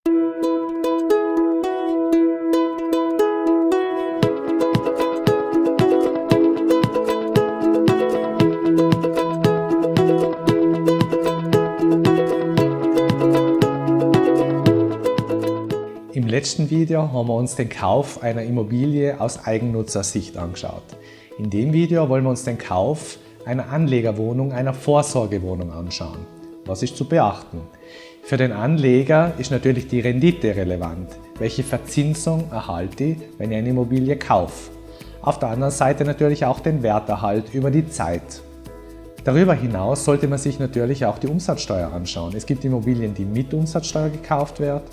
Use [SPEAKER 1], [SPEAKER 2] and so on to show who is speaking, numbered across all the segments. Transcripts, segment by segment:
[SPEAKER 1] Im letzten Video haben wir uns den Kauf einer Immobilie aus Eigennutzersicht angeschaut. In dem Video wollen wir uns den Kauf einer Anlegerwohnung, einer Vorsorgewohnung anschauen. Was ist zu beachten? Für den Anleger ist natürlich die Rendite relevant. Welche Verzinsung erhalte ich, wenn ich eine Immobilie kaufe? Auf der anderen Seite natürlich auch den Werterhalt über die Zeit. Darüber hinaus sollte man sich natürlich auch die Umsatzsteuer anschauen. Es gibt Immobilien, die mit Umsatzsteuer gekauft werden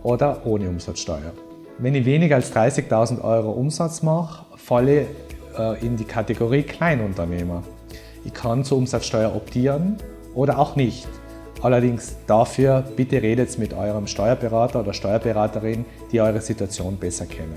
[SPEAKER 1] oder ohne Umsatzsteuer. Wenn ich weniger als 30.000 € Umsatz mache, falle ich in die Kategorie Kleinunternehmer. Ich kann zur Umsatzsteuer optieren oder auch nicht. Allerdings dafür bitte redet mit eurem Steuerberater oder Steuerberaterin, die eure Situation besser kennen.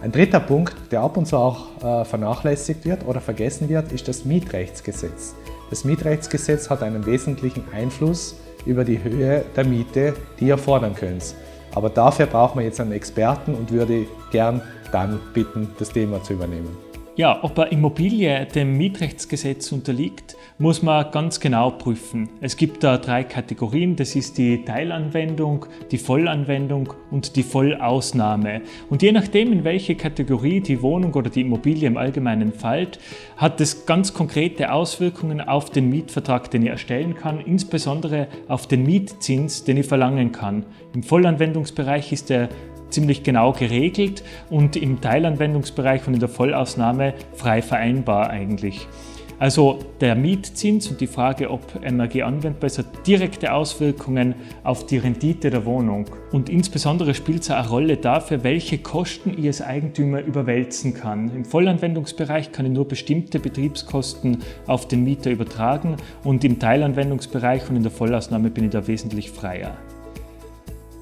[SPEAKER 1] Ein dritter Punkt, der ab und zu auch vernachlässigt wird oder vergessen wird, ist das Mietrechtsgesetz. Das Mietrechtsgesetz hat einen wesentlichen Einfluss über die Höhe der Miete, die ihr fordern könnt. Aber dafür braucht man jetzt einen Experten und würde gern dann bitten, das Thema zu übernehmen.
[SPEAKER 2] Ja, ob eine Immobilie dem Mietrechtsgesetz unterliegt, muss man ganz genau prüfen. Es gibt da 3 Kategorien, das ist die Teilanwendung, die Vollanwendung und die Vollausnahme. Und je nachdem, in welche Kategorie die Wohnung oder die Immobilie im Allgemeinen fällt, hat es ganz konkrete Auswirkungen auf den Mietvertrag, den ich erstellen kann, insbesondere auf den Mietzins, den ich verlangen kann. Im Vollanwendungsbereich ist der ziemlich genau geregelt und im Teilanwendungsbereich und in der Vollausnahme frei vereinbar eigentlich. Also der Mietzins und die Frage, ob MRG anwendbar ist, hat direkte Auswirkungen auf die Rendite der Wohnung. Und insbesondere spielt es eine Rolle dafür, welche Kosten ich als Eigentümer überwälzen kann. Im Vollanwendungsbereich kann ich nur bestimmte Betriebskosten auf den Mieter übertragen und im Teilanwendungsbereich und in der Vollausnahme bin ich da wesentlich freier.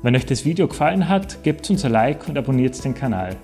[SPEAKER 2] Wenn euch das Video gefallen hat, gebt uns ein Like und abonniert den Kanal.